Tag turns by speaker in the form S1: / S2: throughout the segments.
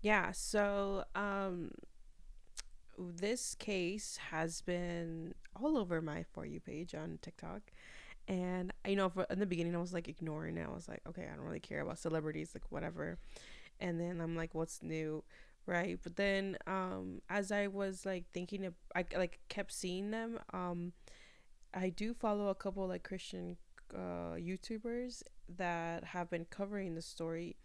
S1: Yeah, so this case has been all over my For You page on TikTok. And in the beginning, I was like ignoring it. I was like, okay, I don't really care about celebrities, like whatever. And then I'm like, what's new, right? But then, as I was like thinking, I like kept seeing them. I do follow a couple like Christian YouTubers that have been covering the story,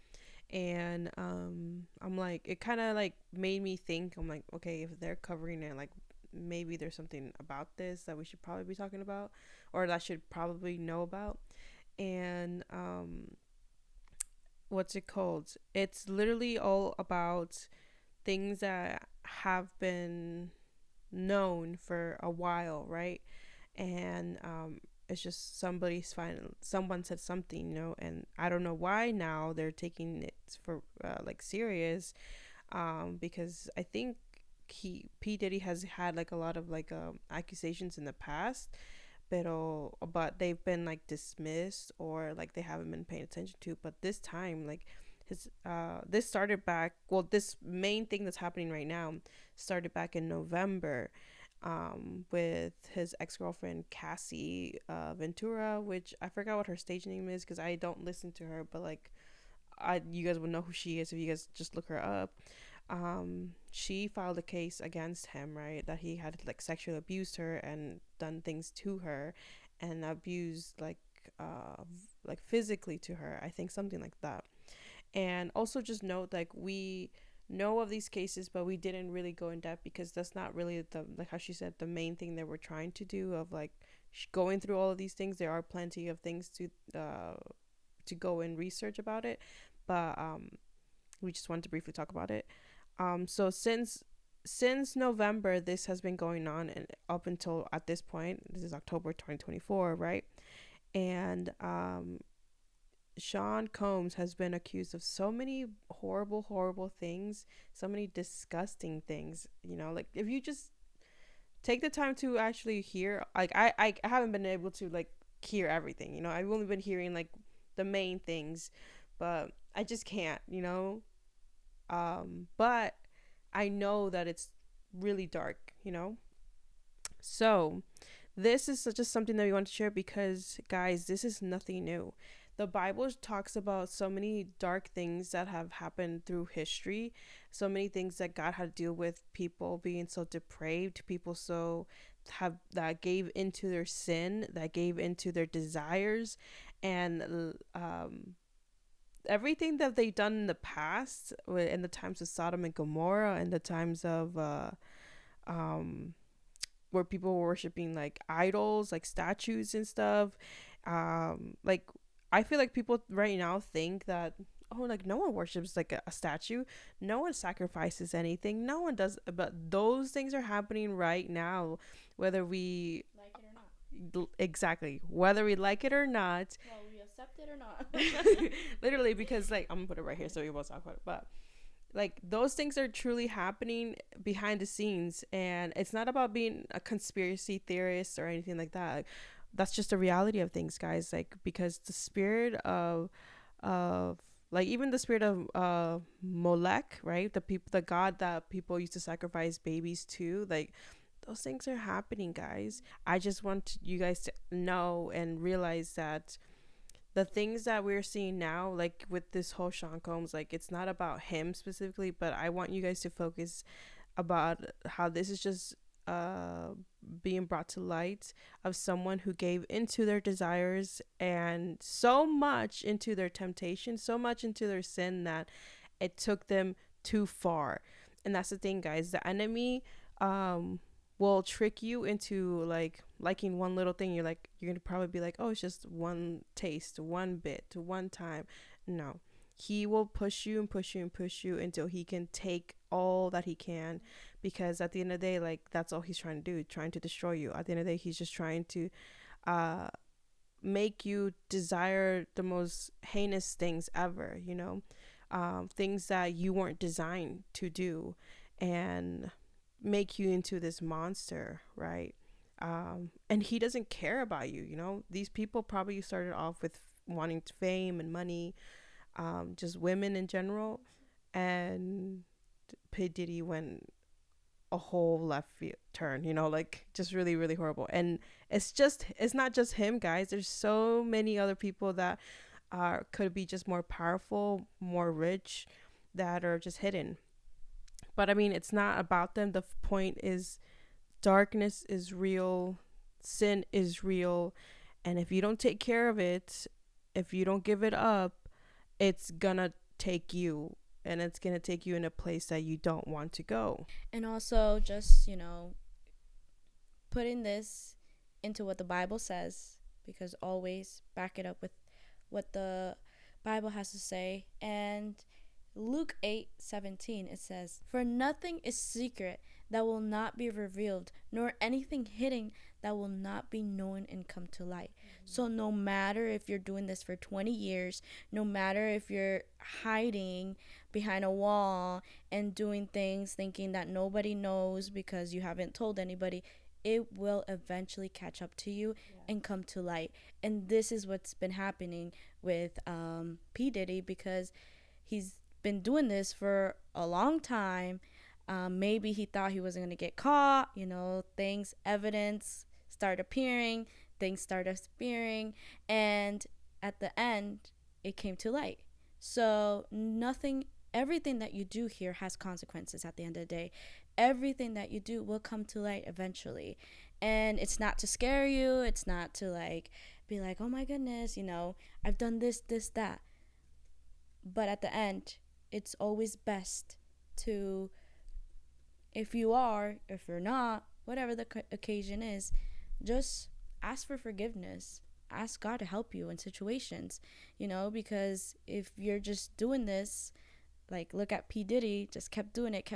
S1: and I'm like, it kind of like made me think. I'm like, okay, if they're covering it, like maybe there's something about this that we should probably be talking about, or that I should probably know about. And what's it called? It's literally all about things that have been known for a while, right? And it's just someone said something, and I don't know why now they're taking it for like serious, because I think he P Diddy has had like a lot of like accusations in the past, but they've been like dismissed, or like they haven't been paying attention to. But this time, like his this started back. Well, this main thing that's happening right now started back in November, with his ex-girlfriend Cassie Ventura, which I forgot what her stage name is because I don't listen to her, but like you guys would know who she is if you guys just look her up. She filed a case against him, right? That he had like sexually abused her and done things to her, and abused like physically to her. I think something like that. And also just note, like, we know of these cases, but we didn't really go in depth because that's not really the, like how she said, the main thing that we're trying to do of like going through all of these things. There are plenty of things to go and research about it, but we just wanted to briefly talk about it. So since November, this has been going on, and up until at this point, this is October 2024, right? And Sean Combs has been accused of so many horrible, horrible things, so many disgusting things. Like if you just take the time to actually hear, like I haven't been able to like hear everything. I've only been hearing like the main things, but I just can't. But I know that it's really dark. So this is just something that we want to share because, guys, this is nothing new. The Bible talks about so many dark things that have happened through history, so many things that God had to deal with, people being so depraved, people so have that gave into their sin, that gave into their desires, and everything that they've done in the past, in the times of Sodom and Gomorrah, in the times of um where people were worshiping like idols, like statues and stuff. Like I feel like people right now think that, oh, like no one worships like a statue, no one sacrifices anything, no one does. But those things are happening right now, whether we
S2: like it or not.
S1: exactly, whether we like it or not.
S2: Well, we accept it or not.
S1: Literally, because like I'm gonna put it right here so we won't talk about it, but like those things are truly happening behind the scenes, and it's not about being a conspiracy theorist or anything like that. Like, that's just the reality of things, guys. Like, because the spirit of like even the spirit of Molech, right? The god that people used to sacrifice babies to, like those things are happening, guys. I just want you guys to know and realize that the things that we're seeing now, like with this whole Sean Combs, like it's not about him specifically, but I want you guys to focus about how this is just uh being brought to light of someone who gave into their desires and so much into their temptation, so much into their sin that it took them too far. And that's the thing, guys. The enemy um will trick you into like liking one little thing. You're gonna probably be like, oh, it's just one taste, one bit, one time. No, he will push you and push you and push you until he can take all that he can, because at the end of the day, like that's all he's trying to do, trying to destroy you. At the end of the day, he's just trying to uh make you desire the most heinous things ever, things that you weren't designed to do, and make you into this monster, right? And he doesn't care about you. These people probably started off with wanting fame and money, just women in general, and P Diddy went a whole left turn, you know, like just really, really horrible. And it's not just him, guys. There's so many other people that could be just more powerful, more rich, that are just hidden. But I mean, it's not about them. The point is, darkness is real, sin is real, and if you don't take care of it, if you don't give it up, it's gonna take you, and it's gonna take you in a place that you don't want to go.
S2: And also, just, putting this into what the Bible says, because always back it up with what the Bible has to say. And Luke 8:17, it says, "For nothing is secret that will not be revealed, nor anything hidden that will not be known and come to light." So no matter if you're doing this for 20 years, no matter if you're hiding behind a wall and doing things thinking that nobody knows because you haven't told anybody, it will eventually catch up to you and come to light. And this is what's been happening with P. Diddy, because he's been doing this for a long time. Maybe he thought he wasn't going to get caught. Evidence start appearing, things start appearing, and at the end, it came to light. So everything that you do here has consequences at the end of the day. Everything that you do will come to light eventually. And it's not to scare you. It's not to be like, oh my goodness, I've done this, that. But at the end, it's always best to, if you're not, whatever the occasion is, just ask for forgiveness. Ask God to help you in situations, because if you're just doing this, look at P. Diddy, just kept doing it,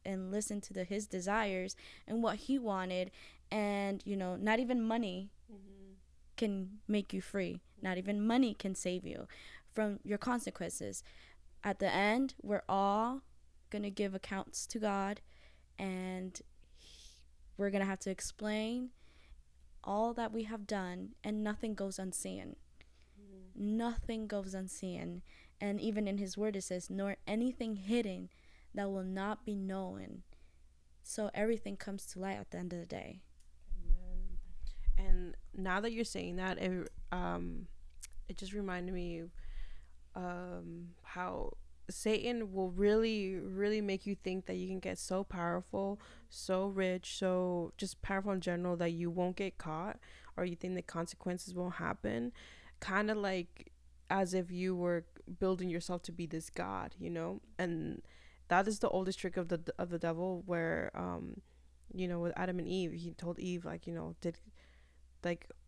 S2: and listen to his desires and what he wanted. And, not even money can make you free. Not even money can save you from your consequences. At the end, we're all going to give accounts to God, and we're going to have to explain all that we have done, and nothing goes unseen. Nothing goes unseen. And even in his word it says, nor anything hidden that will not be known. So everything comes to light at the end of the day.
S1: Amen. And now that you're saying that, it just reminded me how Satan will really, really make you think that you can get so powerful, so rich, so just powerful in general that you won't get caught, or you think the consequences won't happen. Kind of like as if you were building yourself to be this god, and that is the oldest trick of the devil, where with Adam and Eve, he told Eve,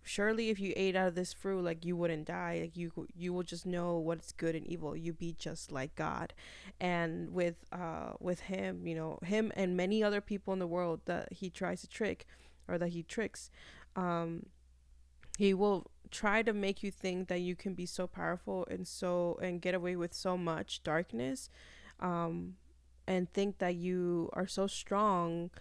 S1: surely if you ate out of this fruit, you wouldn't die, you will just know what's good and evil, you be just like God. And with him, him and many other people in the world that he tries to trick, or that he tricks, he will try to make you think that you can be so powerful and get away with so much darkness, and think that you are so strong,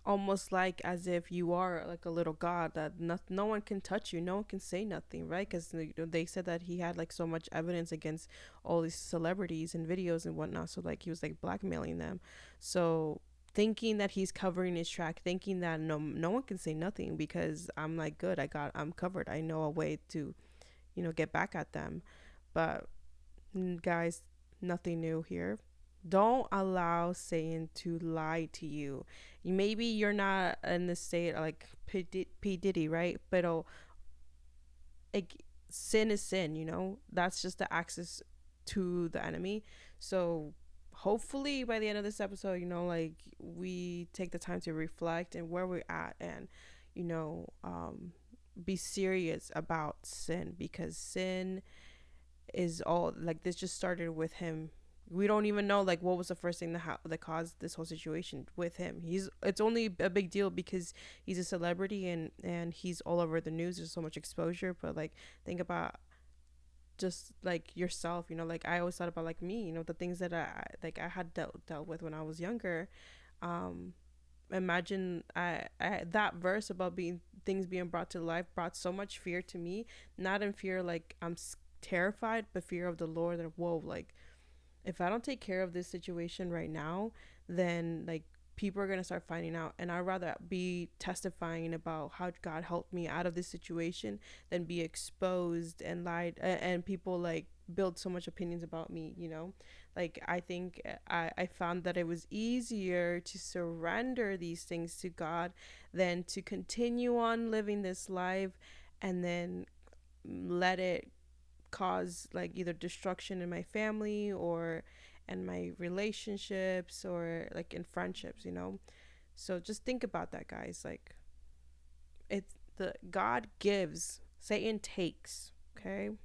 S1: almost like as if you are like a little god, that no one can touch you, no one can say nothing, right? Because they said that he had so much evidence against all these celebrities and videos and whatnot, so he was blackmailing them. So thinking that he's covering his track, thinking that no one can say nothing because I'm good, I'm covered, I know a way to get back at them. But guys, nothing new here. Don't allow Satan to lie to you. Maybe you're not in the state like P. Diddy, right? But sin is sin, that's just the access to the enemy. So hopefully by the end of this episode, we take the time to reflect and where we're at, and be serious about sin, because sin is all this just started with him. We don't even know what was the first thing that caused this whole situation with him. It's only a big deal because he's a celebrity and he's all over the news. There's so much exposure. But think about just yourself, I always thought about me, the things that I had dealt with when I was younger. Imagine I that verse about things being brought to life brought so much fear to me. Not in fear I'm terrified, but fear of the Lord, that whoa, if I don't take care of this situation right now, then like people are going to start finding out, and I'd rather be testifying about how God helped me out of this situation than be exposed and lied, and people like build so much opinions about me, you know. Like I think I found that it was easier to surrender these things to God than to continue on living this life and then let it cause like either destruction in my family or in my relationships or like in friendships, you know. So just think about that, guys. Like, it's the God gives, Satan takes. Okay.